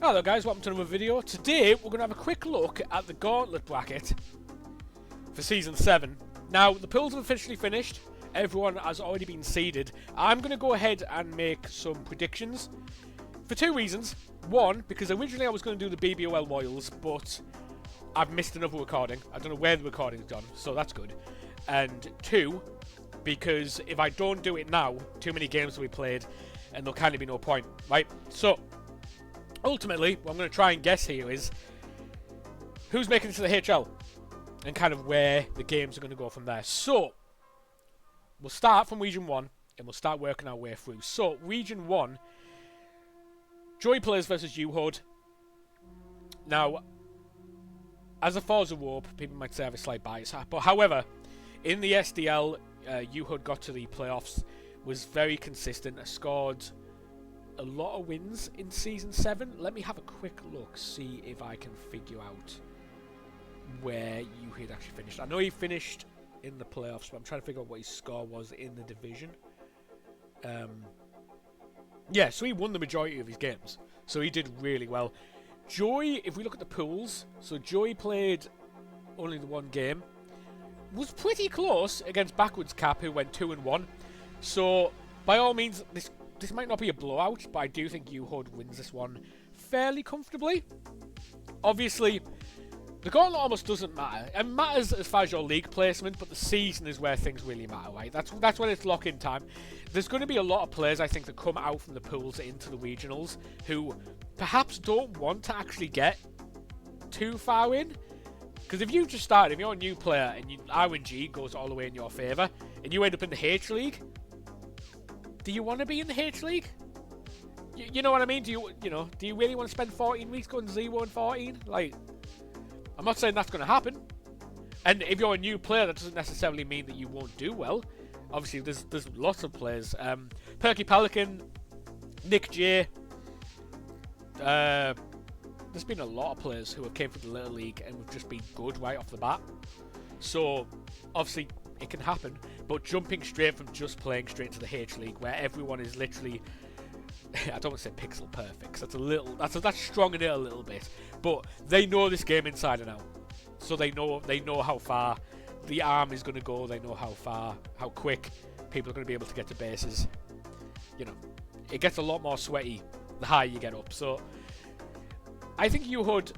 Hello guys, welcome to another video. Today we're going to have a quick look at the Gauntlet bracket for Season 7. Now, the pools have officially finished. Everyone has already been seeded. I'm going to go ahead and make some predictions for two reasons. One, because originally I was going to do the Bbol Royals, but I've missed another recording. I don't know where the recording's gone, so that's good. And two, because if I don't do it now, too many games will be played and there'll kind of be no point, right? So, ultimately, what I'm going to try and guess here is who's making it to the HL and kind of where the games are going to go from there. So, we'll start from Region 1 and we'll start working our way through. So, Region 1, Joy Players versus UHUD. Now, as a Forza Warp, people might say I have a slight bias, but however, in the SDL, UHUD got to the playoffs, was very consistent, scored a lot of wins in Season 7. Let me have a quick look, see if I can figure out where UHUD actually finished. I know he finished in the playoffs, but I'm trying to figure out what his score was in the division. Yeah, so he won the majority of his games, so he did really well. Joy, if we look at the pools, so Joy played only the one game, was pretty close against Backwards Cap, who went 2-1. So, by all means, this might not be a blowout, but I do think UHUD wins this one fairly comfortably. Obviously, the Gauntlet almost doesn't matter. It matters as far as your league placement, but the season is where things really matter, right? That's when it's lock-in time. There's going to be a lot of players, I think, that come out from the pools into the regionals who perhaps don't want to actually get too far in. Because if you just started, if you're a new player and RNG goes all the way in your favour, and you end up in the H League, do you want to be in the H League? You know what I mean? Do you really want to spend 14 weeks going 0-14? Like, I'm not saying that's going to happen. And if you're a new player, that doesn't necessarily mean that you won't do well. Obviously, there's lots of players. Perky Pelican, Nick J. There's been a lot of players who have came from the Little League and have just been good right off the bat. So, obviously, it can happen. But jumping straight from just playing straight into the H League, where everyone is literally, I don't want to say pixel perfect, cause that's strong in it a little bit. But they know this game inside and out, so they know how far the arm is going to go. They know how quick people are going to be able to get to bases. You know, it gets a lot more sweaty the higher you get up. So I think UHUD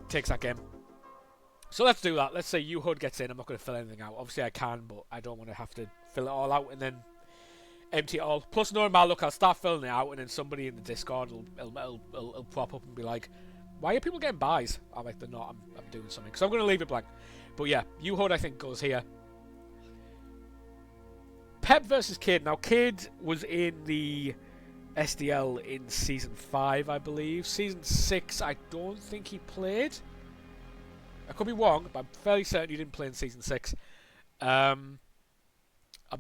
takes that game. So let's do that. Let's say UHUD gets in. I'm not going to fill anything out. Obviously I can, but I don't want to have to fill it all out and then empty it all. Plus, knowing my luck, I'll start filling it out and then somebody in the Discord will prop up and be like, why are people getting buys? I'm like, they're not. I'm doing something. So I'm going to leave it blank. But yeah, UHUD I think goes here. Pep versus Kid. Now, Kid was in the SDL in Season 5, I believe. Season 6, I don't think he played. I could be wrong, but I'm fairly certain he didn't play in Season 6. I'll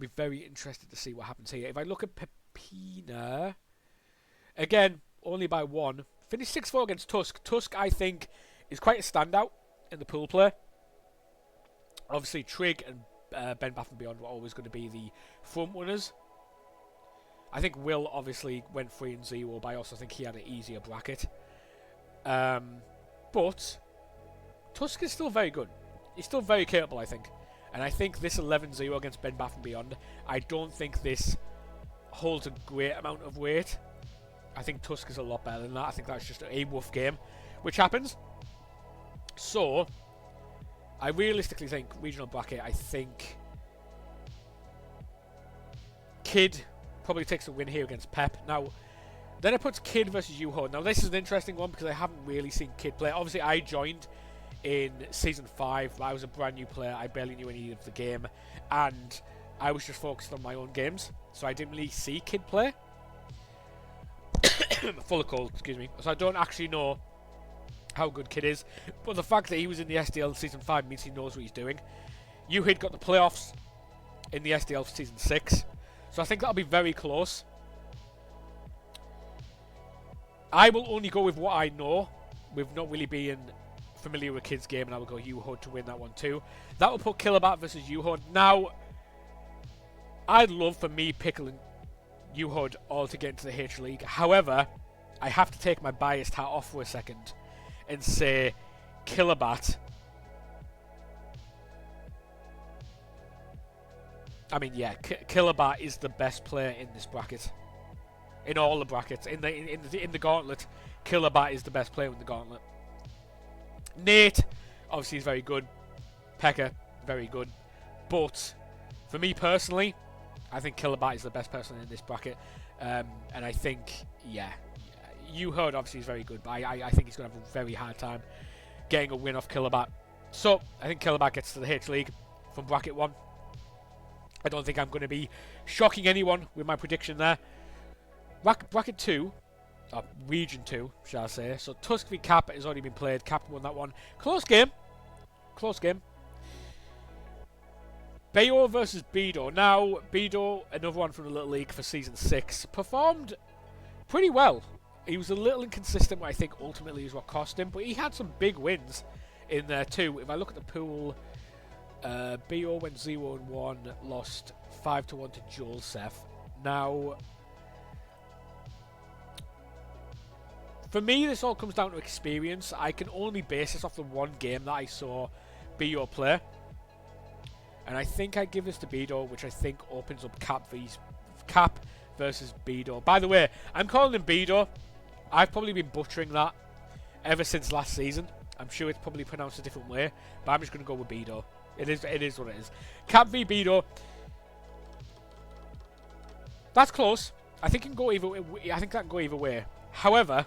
be very interested to see what happens here. If I look at Pepina, again, only by one. Finished 6-4 against Tusk. Tusk, I think, is quite a standout in the pool play. Obviously, Trig and Ben Bath and Beyond were always going to be the front runners. I think Will obviously went 3-0, but I also think he had an easier bracket. But Tusk is still very good. He's still very capable, I think. And I think this 11-0 against Ben Bath and Beyond, I don't think this holds a great amount of weight. I think Tusk is a lot better than that. I think that's just a rough game, which happens. So, I realistically think, regional bracket, I think Kid probably takes a win here against Pep. Now, then it puts Kid versus UHUD. Now, this is an interesting one because I haven't really seen Kid play. Obviously, I joined in Season 5. I was a brand new player. I barely knew any of the game. And I was just focused on my own games. So I didn't really see Kid play. Full of cold, excuse me. So I don't actually know how good Kid is. But the fact that he was in the SDL in Season 5 means he knows what he's doing. UHUD got the playoffs in the SDL for Season 6. So I think that'll be very close. I will only go with what I know, with not really being familiar with Kid's game, and I will go UHUD to win that one too. That will put Killabat versus UHUD. Now, I'd love for me, Pickle, and UHUD all to get into the H League. However, I have to take my biased hat off for a second and say Killabat. I mean, yeah, Killabat is the best player in this bracket. In all the brackets, in the Gauntlet, Killabat is the best player in the Gauntlet. Nate, obviously, is very good. Pekka, very good. But for me personally, I think Killabat is the best person in this bracket, and I think, yeah, you heard obviously he's very good, but I think he's going to have a very hard time getting a win off Killabat. So I think Killabat gets to the H League from bracket 1. I don't think I'm going to be shocking anyone with my prediction there. Bracket 2, or Region 2, shall I say. So Tusk v Cap has already been played. Cap won that one. Close game. Close game. Bbol versus Bbol. Now, Bbol, another one from the Little League for Season 6, performed pretty well. He was a little inconsistent, but I think ultimately is what cost him. But he had some big wins in there too. If I look at the pool, Bbol went 0-1, lost 5-1 to Joseph. Now, for me, this all comes down to experience. I can only base this off the one game that I saw Bbol play. And I think I give this to Bbol, which I think opens up Cap versus Bbol. By the way, I'm calling him Bbol. I've probably been butchering that ever since last season. I'm sure it's probably pronounced a different way, but I'm just going to go with Bbol. It is what it is. Cap v Bbol. That's close. I think it can go either way. I think that can go either way. However,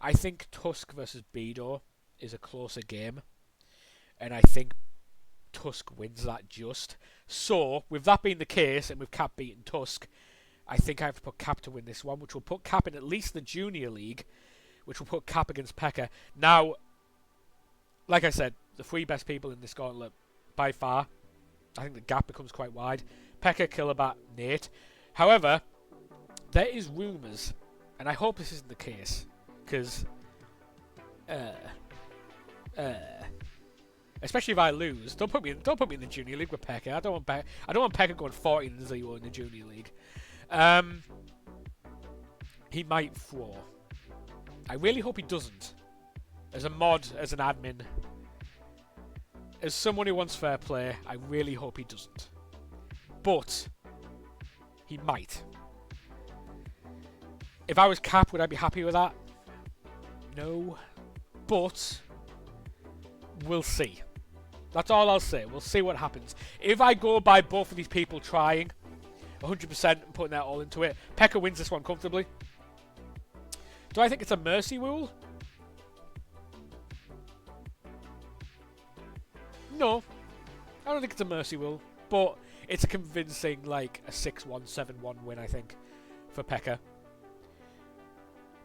I think Tusk versus Bbol is a closer game, and I think Tusk wins that just. So, with that being the case, and with Cap beating Tusk, I think I have to put Cap to win this one, which will put Cap in at least the Junior League, which will put Cap against Pekka. Now, like I said, the 3 best people in this gauntlet, by far, I think the gap becomes quite wide. Pekka, Killabat, Nate. However, there is rumours, and I hope this isn't the case, because, especially if I lose, don't put me in the Junior League with Pekka. I don't want Pekka going 14-0 in the Junior League. He might throw. I really hope he doesn't. As a mod, as an admin, as someone who wants fair play, I really hope he doesn't. But he might. If I was Cap, would I be happy with that? No. But we'll see. That's all I'll say. We'll see what happens. If I go by both of these people trying 100% and putting their all into it, Pekka wins this one comfortably. Do I think it's a mercy rule? No. I don't think it's a mercy rule. But it's a convincing, like, a 6-1, 7-1 win, I think, for Pekka.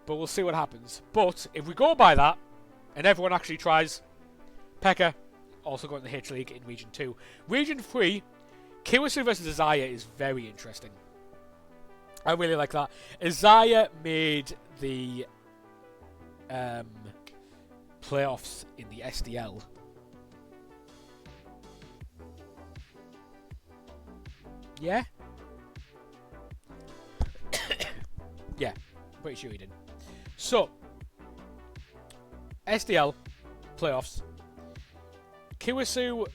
But we'll see what happens. But if we go by that, and everyone actually tries, Pekka also going to the H League in Region 2. Region 3, Kiwasu versus Isaiah is very interesting. I really like that. Isaiah made the playoffs in the SDL. Yeah? Yeah, pretty sure he did. So, SDL playoffs. Kiwasu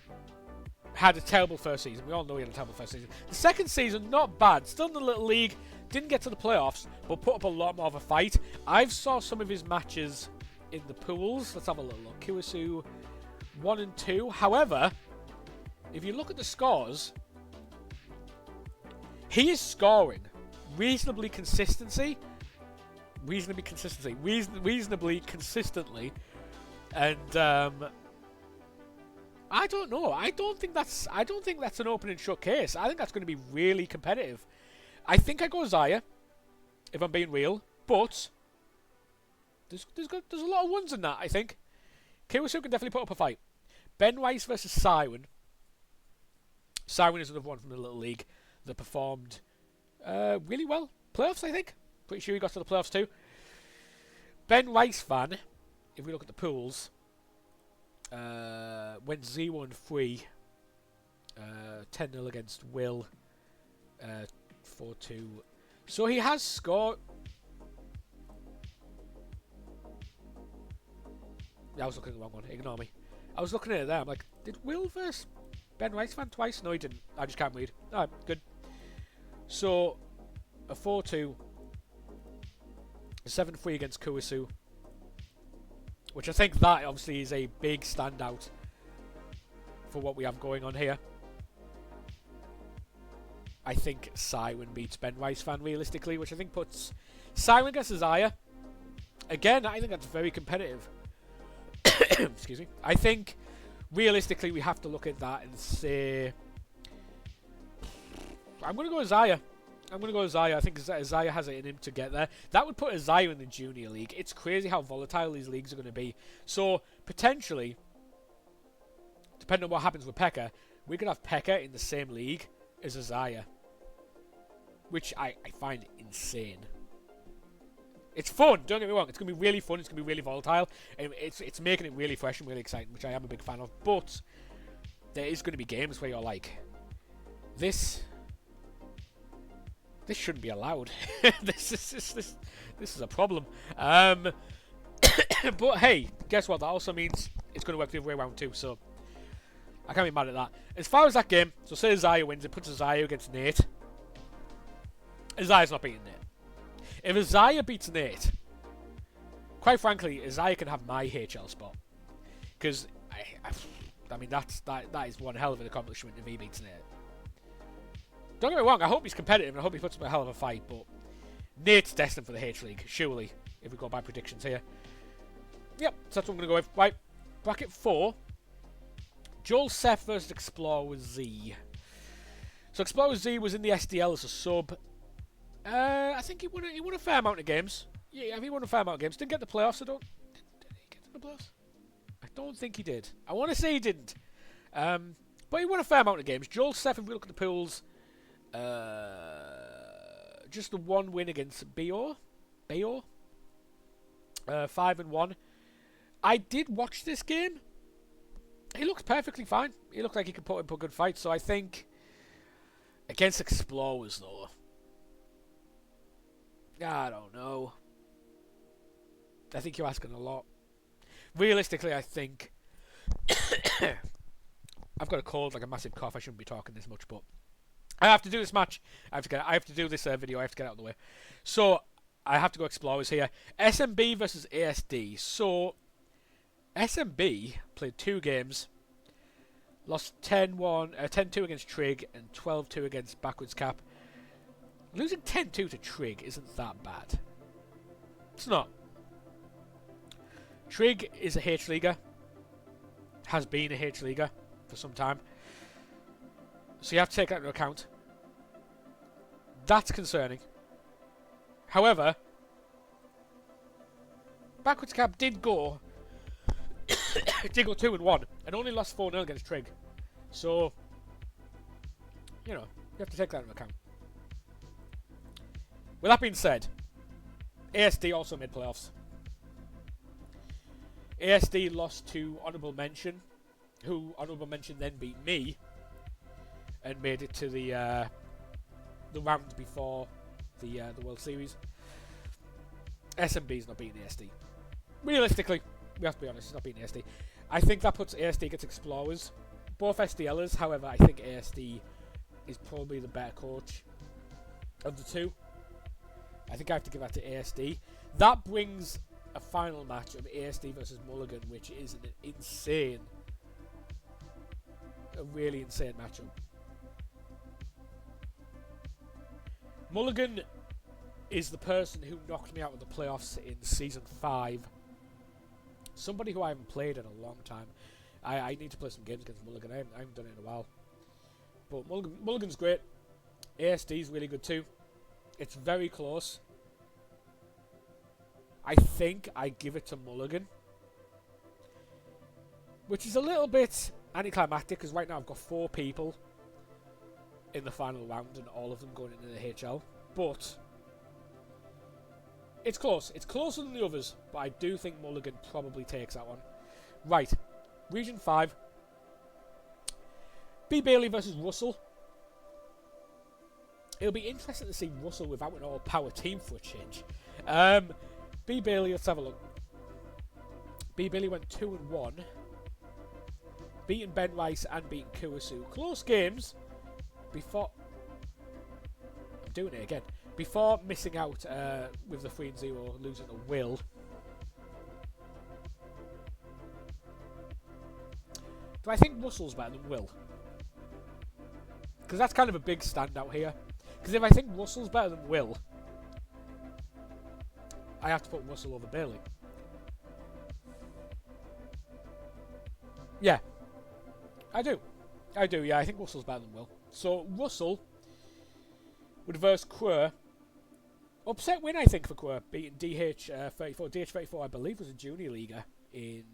had a terrible first season. We all know he had a terrible first season. The second season, not bad. Still in the Little League. Didn't get to the playoffs, but put up a lot more of a fight. I've saw some of his matches in the pools. Let's have a little look. Kiwasu 1 and 2. However, if you look at the scores, he is scoring reasonably consistently, and I don't know. I don't think that's an open and shut case. I think that's going to be really competitive. I think I go Zaya, if I'm being real, but there's a lot of ones in that. I think Kiwasu can definitely put up a fight. Ben Weiss versus Siren. Siren is another one from the Little League that performed really well. Playoffs, I think. Pretty sure he got to the playoffs too. Ben Weiss fan, if we look at the pools, went 0 and 3 10-0 against Will. 4-2. So he has scored. Yeah, I was looking at the wrong one. Ignore me. I was looking at it there. I'm like, did Will versus Ben Weisman twice? No, he didn't. I just can't read. Alright, good. So, a 4-2. A 7-3 against Kurisu. Which I think that obviously is a big standout for what we have going on here. I think Siren beats Ben Weisman realistically, which I think puts Siren against Isaiah. Again, I think that's very competitive. Excuse me. I think realistically we have to look at that and say I'm going to go Isaiah. I think Isaiah has it in him to get there. That would put Isaiah in the junior league. It's crazy how volatile these leagues are going to be. So, potentially, depending on what happens with Pekka, we could have Pekka in the same league as Isaiah. Which I find insane. It's fun, don't get me wrong. It's going to be really fun. It's going to be really volatile. And it's making it really fresh and really exciting, which I am a big fan of. But there is going to be games where you're like, this shouldn't be allowed. this is a problem. But hey, guess what? That also means it's going to work the other way around too. So I can't be mad at that. As far as that game, so say Isaiah wins, it puts Isaiah against Nate. Isaiah's not beating Nate. If Isaiah beats Nate, quite frankly, Isaiah can have my HL spot. Because I mean that is one hell of an accomplishment if he beats Nate. Don't get me wrong, I hope he's competitive and I hope he puts up a hell of a fight, but Nate's destined for the H-League, surely, if we go by predictions here. Yep, so that's what I'm going to go with. Right, bracket 4. Joel Seth versus Explorer Z. So Explorer Z was in the SDL as a sub. I think he won a fair amount of games. Yeah, he won a fair amount of games. Didn't get the playoffs, Did he get to the playoffs? I don't think he did. I want to say he didn't. But he won a fair amount of games. Joel Seth, if we look at the pools, just the one win against Bbol. 5-1. I did watch this game. He looks perfectly fine. He looked like he could put up a good fight. So I think against Explorers, though, I don't know. I think you're asking a lot. Realistically, I think I've got a cold, like a massive cough. I shouldn't be talking this much, but I have to do this match. I have to do this video. I have to get out of the way. So I have to go Explorers here. SMB versus ASD. So SMB played 2 games. Lost 10-2 against Trig and 12-2 against Backwards Cap. Losing 10-2 to Trig isn't that bad. It's not. Trig is a H-Leaguer. Has been a H-Leaguer for some time. So you have to take that into account. That's concerning. However, Backwards Cap did go 2-1 and only lost 4-0 against Trig. So, you know, you have to take that into account. With that being said, ASD also made playoffs. ASD lost to Honourable Mention, who Honourable Mention then beat me and made it to the round before the World Series. SMB's not beating ASD. Realistically, we have to be honest, it's not beating ASD. I think that puts ASD against Explorers. Both SDLers, however, I think ASD is probably the better coach of the two. I think I have to give that to ASD. That brings a final match of ASD versus Mulligan, which is a really insane matchup. Mulligan is the person who knocked me out of the playoffs in Season 5. Somebody who I haven't played in a long time. I need to play some games against Mulligan. I haven't done it in a while. But Mulligan's great. ASD's really good too. It's very close. I think I give it to Mulligan. Which is a little bit anticlimactic because right now I've got 4 people in the final round and all of them going into the HL. But it's close. It's closer than the others, but I do think Mulligan probably takes that one. Right. Region 5. B. Bailey versus Russell. It'll be interesting to see Russell without an all-power team for a change. B. Bailey, let's have a look. B. Bailey went 2-1. Beating Ben Rice and beating Kurisu. Close games before... I'm doing it again. Before missing out with the 3-0, losing to Will. Do I think Russell's better than Will? Because that's kind of a big standout here. Because if I think Russell's better than Will, I have to put Russell over Bailey. Yeah. I do, yeah. I think Russell's better than Will. So, Russell would verse Quer. Upset win, I think, for Quer. Beating DH34. DH34, I believe, was a junior leaguer in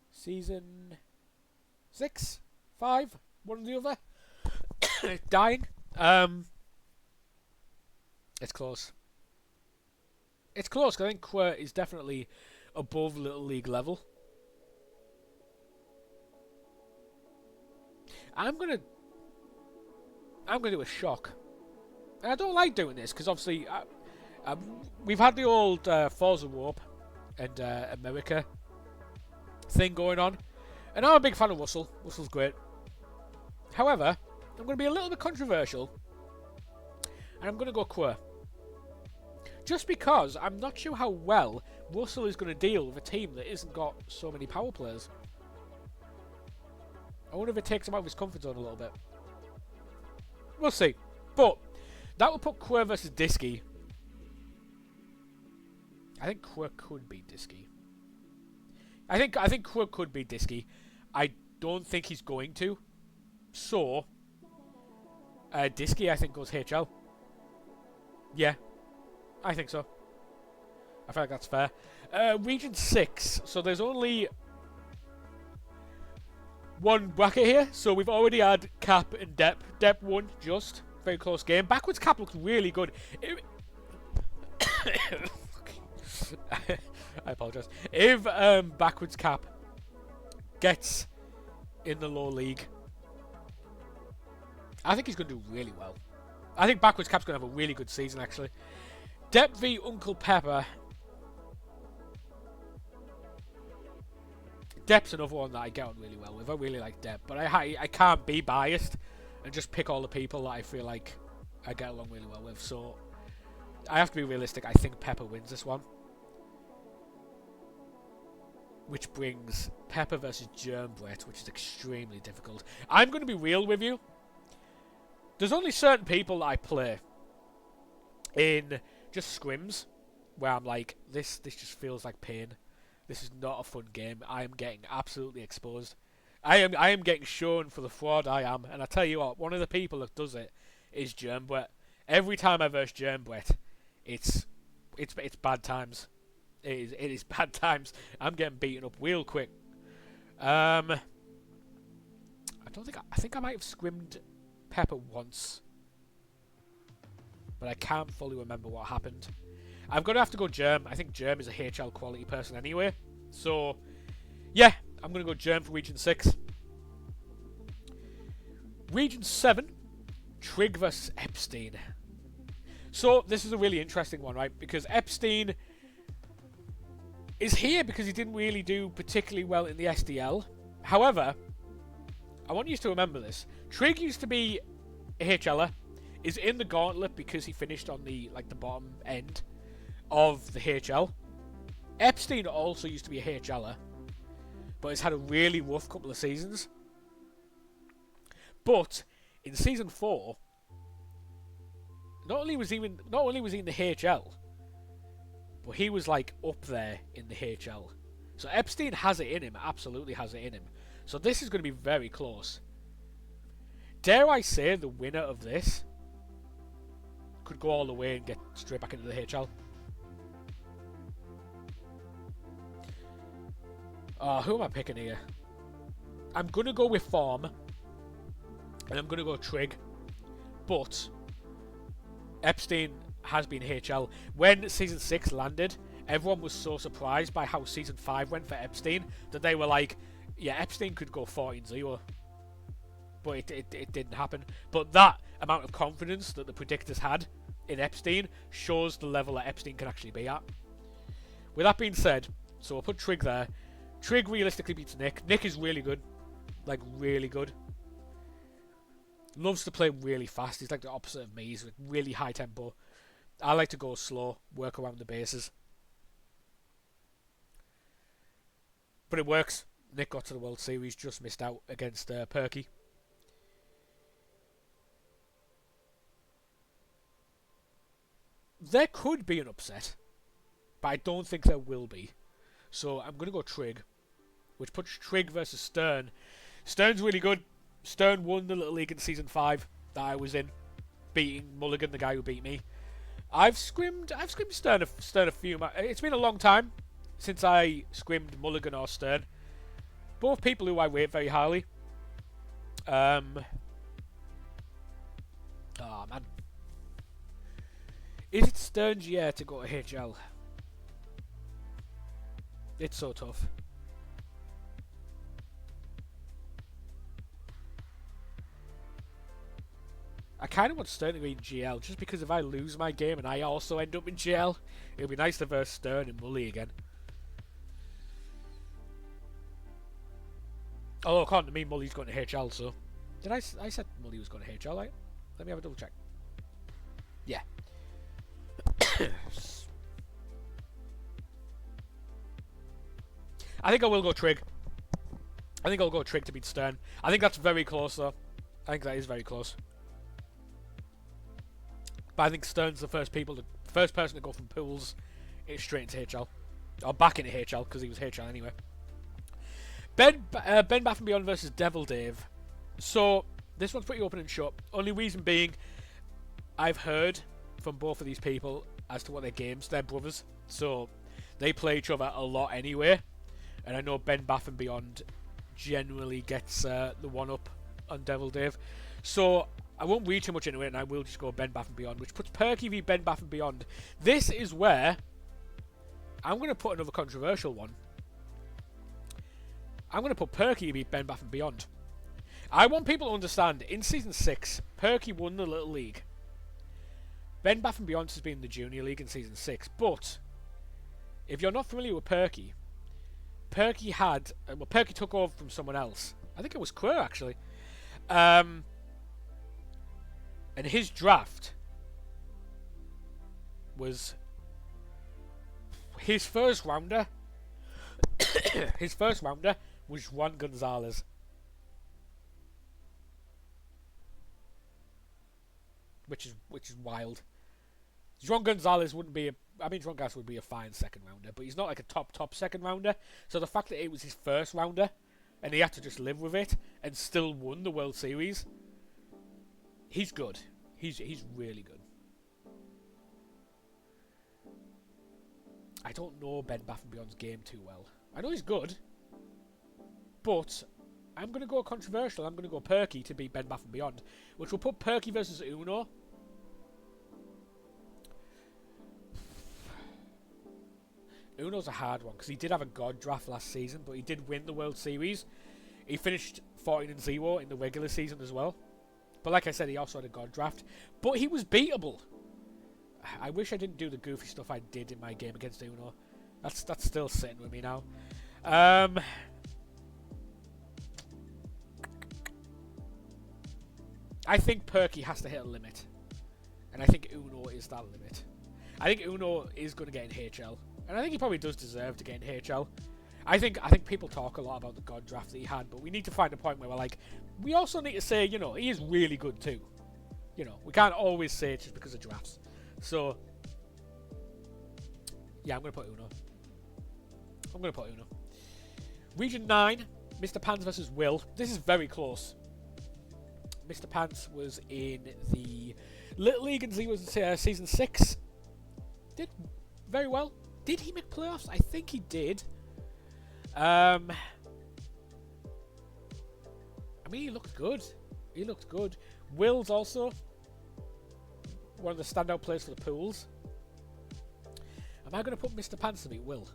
season 6? 5? One or the other. Dying. It's close. It's close, because I think Quer is definitely above Little League level. I'm gonna do a shock. And I don't like doing this, because obviously we've had the old Forza Warp and America thing going on. And I'm a big fan of Russell. Russell's great. However, I'm going to be a little bit controversial. And I'm going to go Quer. Just because I'm not sure how well Russell is going to deal with a team that isn't got so many power players. I wonder if it takes him out of his comfort zone a little bit. We'll see. But that will put Quer versus Disky. I think Quer could beat Disky. I think Quer could beat Disky. I don't think he's going to. So Disky, I think, goes HL. Yeah, I think so. I feel like that's fair. Region 6. So there's only one bracket here. So we've already had Cap and Dep. Dep won, just. Very close game. Backwards Cap looks really good. I apologise. If Backwards Cap gets in the low league, I think he's going to do really well. I think Backwards Cap's going to have a really good season, actually. Dep v Uncle Pepper. Dep's another one that I get on really well with. I really like Dep, but I can't be biased and just pick all the people that I feel like I get along really well with. So I have to be realistic. I think Pepper wins this one. Which brings Pepper versus Germbret, which is extremely difficult. I'm going to be real with you. There's only certain people that I play in just scrims where I'm like, this just feels like pain. This is not a fun game. I am getting absolutely exposed. I am getting shown for the fraud I am. And I tell you what, one of the people that does it is Germbret. Every time I verse Germbret, it's bad times. It is bad times. I'm getting beaten up real quick. I think I might have scrimmed Pepper once, but I can't fully remember what happened. I'm gonna have to go Germ. I think Germ is a HL quality person anyway. So yeah, I'm gonna go Germ for Region 6. Region 7, Trig versus Epstein. So this is a really interesting one, right? Because Epstein is here because he didn't really do particularly well in the SDL. However, I want you to remember this. Trig used to be a HLer, is in the Gauntlet because he finished on the bottom end of the HL. Epstein also used to be a HLer, but has had a really rough couple of seasons. But in season 4, not only was he in the HL, but he was like up there in the HL. So Epstein has it in him, absolutely has it in him. So this is going to be very close. Dare I say the winner of this could go all the way and get straight back into the HL? Oh, who am I picking here? I'm going to go with Form. And I'm going to go Trig. But Epstein has been HL. When Season 6 landed, everyone was so surprised by how Season 5 went for Epstein that they were like, yeah, Epstein could go 14-0. but it didn't happen. But that amount of confidence that the predictors had in Epstein shows the level that Epstein can actually be at. With that being said, so we'll put Trig there. Trig realistically beats Nick. Nick is really good. Like, really good. Loves to play really fast. He's like the opposite of me. He's like really high tempo. I like to go slow, work around the bases. But it works. Nick got to the World Series, just missed out against Perky. There could be an upset, but I don't think there will be. So I'm going to go Trig, which puts Trig versus Stern. Stern's really good. Stern won the Little League in Season 5 that I was in, beating Mulligan, the guy who beat me. I've scrimmed Stern a few. It's been a long time since I scrimmed Mulligan or Stern. Both people who I rate very highly. Oh man. Is it Stern's year to go to HL? It's so tough. I kind of want Stern to be in GL, just because if I lose my game and I also end up in GL, it'll be nice to verse Stern and Mully again. Although, according to me, Mully's going to HL, so... I said Mully was going to HL, right? Let me have a double check. Yeah. I think I will go Trig. I think I'll go Trig to beat Stern. I think that's very close, though. I think that is very close. But I think Stern's the first person to go from pools straight into HL. Or back into HL, because he was HL anyway. Ben Bath and Beyond versus Devil Dave. So, this one's pretty open and shut. Only reason being, I've heard from both of these people as to what their games, they're brothers. So, they play each other a lot anyway. And I know Ben Bath and Beyond generally gets the one-up on Devil Dave. So, I won't read too much into it, and I will just go Ben Bath and Beyond, which puts Perky v Ben Bath and Beyond. This is where I'm going to put another controversial one. I'm going to put Perky v Ben Bath and Beyond. I want people to understand, in Season 6, Perky won the Little League. Ben Bath and Beyond has been in the Junior League in Season 6, but if you're not familiar with Perky, Perky took over from someone else. I think it was Quer, actually. And his draft was his first rounder. His first rounder was Juan Gonzalez. Which is wild. Juan Gonzalez wouldn't be Juan Gonzalez would be a fine second rounder, but he's not like a top second rounder. So the fact that it was his first rounder and he had to just live with it and still won the World Series, he's good. He's really good. I don't know Ben Bath and Beyond's game too well. I know he's good, but I'm going to go controversial. I'm going to go Perky to beat Ben Bath and Beyond, which will put Perky versus Uno. Uno's a hard one because he did have a god draft last season, but he did win the World Series. He finished 14-0 in the regular season as well. But like I said, he also had a god draft. But he was beatable. I wish I didn't do the goofy stuff I did in my game against Uno. That's still sitting with me now. I think Perky has to hit a limit. And I think Uno is that limit. I think Uno is going to get in HL. And I think he probably does deserve to get in HL. I think people talk a lot about the god draft that he had, but we need to find a point where we're like, we also need to say, he is really good too. We can't always say it just because of drafts. So, yeah, I'm going to put Uno. Region 9, Mr. Pants versus Will. This is very close. Mr. Pants was in the Little League in Season 6. Did very well. Did he make playoffs? I think he did. He looked good. Will's also one of the standout players for the pools. Am I going to put Mr. Pants to beat Will?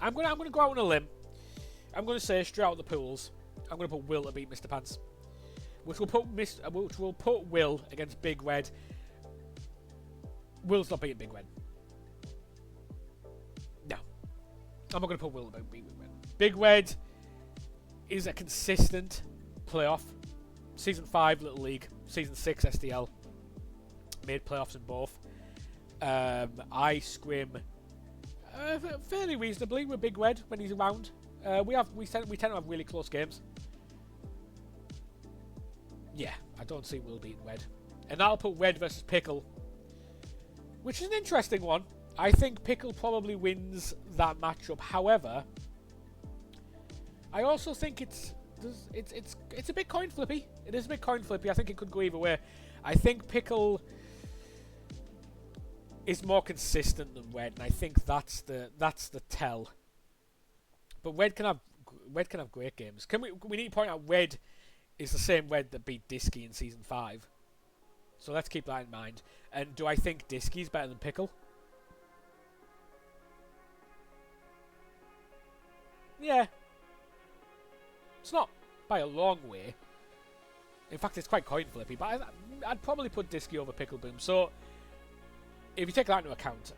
I'm gonna go out on a limb. I'm gonna say straight out the pools, I'm gonna put Will to beat Mr. Pants, which will put Will against Big Red. Will's not beating Big Red. No, I'm not gonna put Will to beat Big Red. Big Red is a consistent playoff. Season 5 Little League, Season 6 SDL, made playoffs in both. I scrim fairly reasonably with Big Red when he's around. We tend to have really close games. Yeah, I don't see Will beating Red, and that'll put Red versus Pickle, which is an interesting one. I think Pickle probably wins that matchup. However, I also think it's a bit coin flippy. It is a bit coin flippy. I think it could go either way. I think Pickle is more consistent than Red, and I think that's the tell. But Red can have great games. We need to point out Red is the same Red that beat Disky in Season 5. So let's keep that in mind. And do I think Disky's better than Pickle? Yeah. It's not by a long way. In fact, it's quite coin flippy, but I'd probably put Disky over Pickle Boom. So, if you take that into account,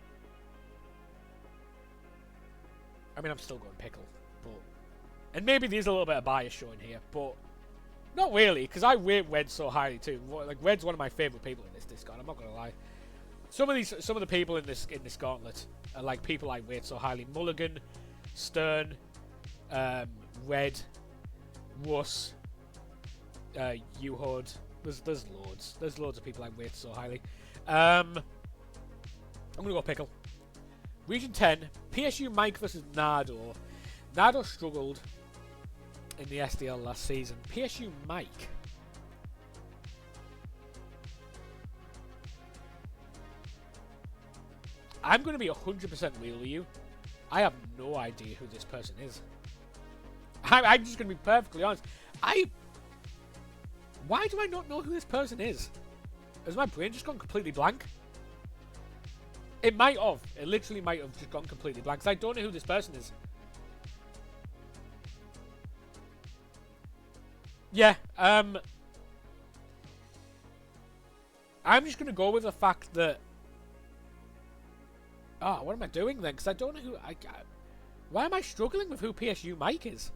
I mean, I'm still going Pickle, but, and maybe there's a little bit of bias showing here, but not really, because I rate Red so highly too. Like, Red's one of my favourite people in this Discord. I'm not gonna lie. Some of the people in this Gauntlet are like people I rate so highly. Mulligan, Stern, Red, Wuss, Uhod. There's loads. There's loads of people I rate so highly. I'm gonna go Pickle. Region 10, PSU Mike versus Nardo. Nardo struggled in the SDL last season. PSU Mike. I'm going to be 100% real with you. I have no idea who this person is. I'm just going to be perfectly honest. Why do I not know who this person is? Has my brain just gone completely blank? It might have. It literally might have just gone completely blank, because I don't know who this person is. Yeah, I'm just going to go with the fact that... Oh, what am I doing then? Because I don't know who... Why am I struggling with who PSU Mike is?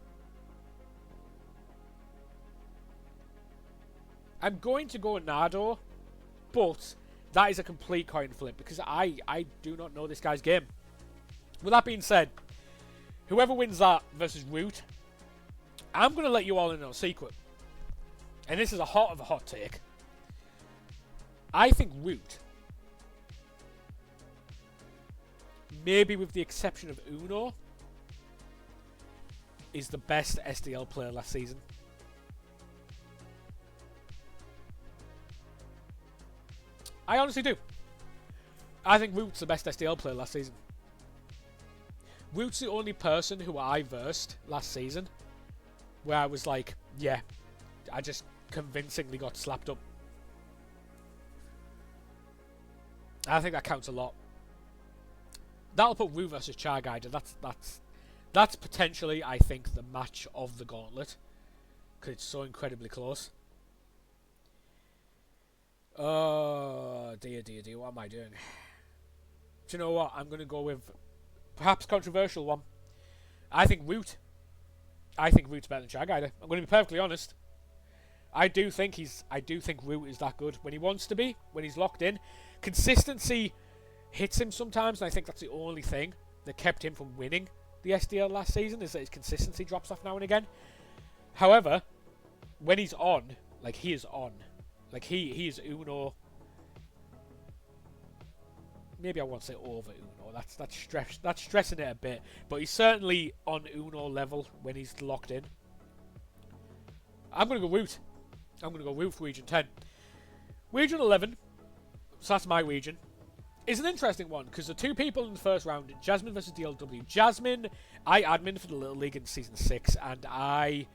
I'm going to go Nardo, but that is a complete coin flip, because I do not know this guy's game. With that being said, whoever wins that versus Root, I'm going to let you all in on a secret. And this is a hot take. I think Root, maybe with the exception of Uno, is the best SDL player last season. I honestly do. I think Root's the best SDL player last season. Root's the only person who I versed last season where I was like, yeah, I just convincingly got slapped up. I think that counts a lot. That'll put Root versus Charguider. That's potentially, I think, the match of the Gauntlet, because it's so incredibly close. Oh, dear. What am I doing? Do you know what? I'm going to go with perhaps controversial one. I think Root's better than Charguider. I'm going to be perfectly honest. I do think Root is that good when he wants to be, when he's locked in. Consistency hits him sometimes, and I think that's the only thing that kept him from winning the SDL last season, is that his consistency drops off now and again. However, when he's on, like, he is on. Like, he is Uno. Maybe I won't say over Uno. That's stressing it a bit. But he's certainly on Uno level when he's locked in. I'm going to go Root. I'm going to go Root for Region 10. Region 11, so that's my region, is an interesting one, because the two people in the first round, Jasmine versus DLW. Jasmine, I admin for the Little League in Season 6, and I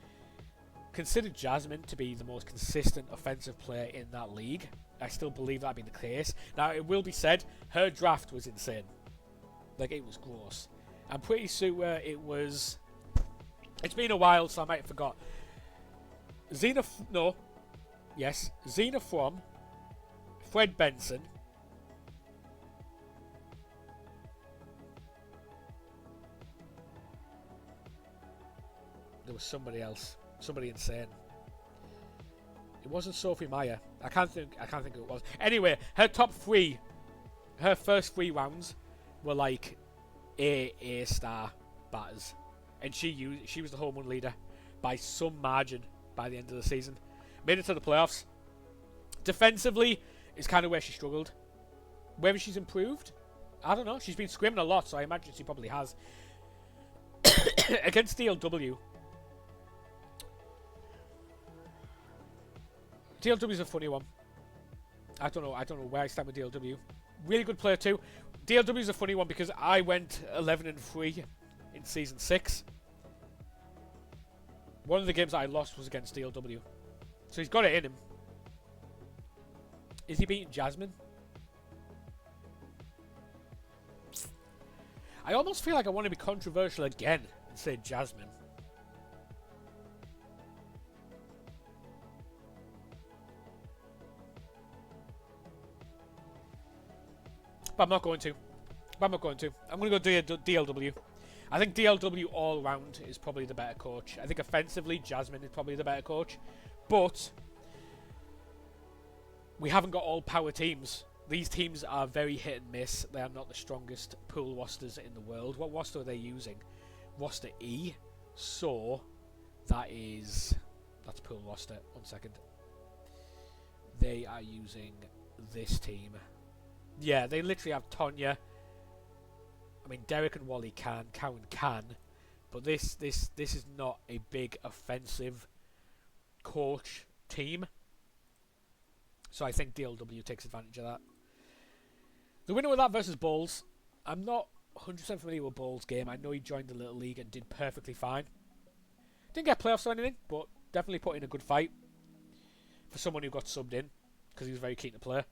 consider Jasmine to be the most consistent offensive player in that league. I still believe that being the case. Now, it will be said, her draft was insane. Like, it was gross. I'm pretty sure it was... It's been a while, so I might have forgot. Xena From, Fred Benson, there was somebody else, somebody insane. It wasn't Sophie Meyer. I can't think who it was. Anyway, her top three, her first 3 rounds were like A star batters, and she was the home run leader by some margin by the end of the season. Made it to the playoffs. Defensively is kind of where she struggled. Whether she's improved, I don't know. She's been scrimming a lot, so I imagine she probably has. Against DLW. DLW's a funny one. I don't know where I stand with DLW. Really good player too. DLW's a funny one because I went 11-3 in season 6. One of the games that I lost was against DLW. So he's got it in him. Is he beating Jasmine? I almost feel like I want to be controversial again and say Jasmine. But I'm not going to. I'm going to go DLW. I think DLW all round is probably the better coach. I think offensively, Jasmine is probably the better coach. But we haven't got all power teams. These teams are very hit and miss. They are not the strongest pool rosters in the world. What roster are they using? Roster E. So that's pool roster. 1 second. They are using this team. Yeah, they literally have Tonya. I mean, Derek and Wally can, Cowan can, but this is not a big offensive coach team. So I think DLW takes advantage of that. The winner of that versus Bowls. I'm not 100% familiar with Bowls' game. I know he joined the Little League and did perfectly fine. Didn't get playoffs or anything, but definitely put in a good fight for someone who got subbed in because he was very keen to play.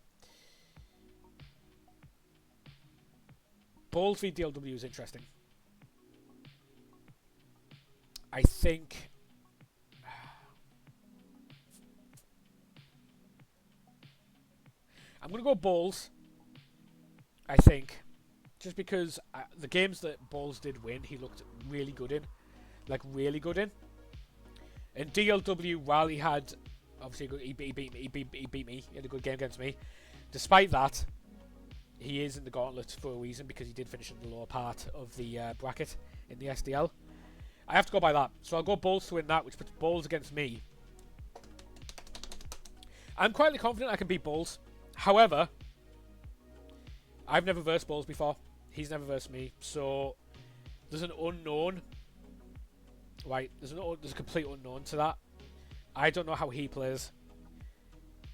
Bowls v DLW is interesting. I think I'm going to go Bowls. I think just because the games that Bowls did win, he looked really good in. Like really good in. And DLW, while he had obviously he beat me. He had a good game against me. Despite that, he is in the Gauntlet for a reason because he did finish in the lower part of the bracket in the SDL. I have to go by that. So I'll go Bowls to win that, which puts Bowls against me. I'm quietly confident I can beat Bowls. However, I've never versed Bowls before. He's never versed me. So there's an unknown. Right, there's a complete unknown to that. I don't know how he plays.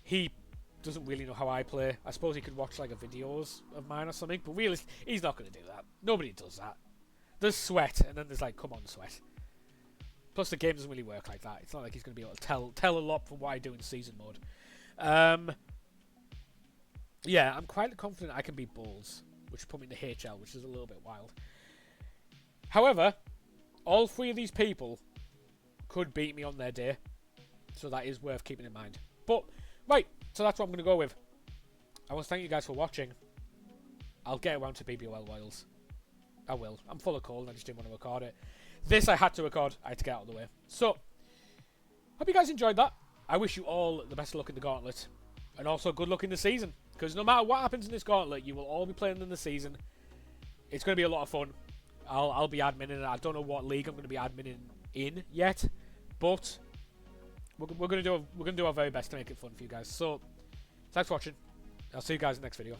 He doesn't really know how I play. I suppose he could watch like a videos of mine or something, but really, he's not going to do that. Nobody does that. There's Sweat, and then there's like, come on, Sweat. Plus, the game doesn't really work like that. It's not like he's going to be able to tell a lot from what I do in season mode. Yeah, I'm quite confident I can beat Bowls, which put me in the HL, which is a little bit wild. However, all 3 of these people could beat me on their day, so that is worth keeping in mind. But right, so that's what I'm going to go with. I want to thank you guys for watching. I'll get around to BBOL Royals. I will. I'm full of cold and I just didn't want to record it. This I had to record. I had to get out of the way. So, hope you guys enjoyed that. I wish you all the best of luck in the Gauntlet. And also good luck in the season. Because no matter what happens in this Gauntlet, you will all be playing in the season. It's going to be a lot of fun. I'll be adminning. I don't know what league I'm going to be adminning in yet. But we're going to do our very best to make it fun for you guys. So, thanks for watching. I'll see you guys in the next video.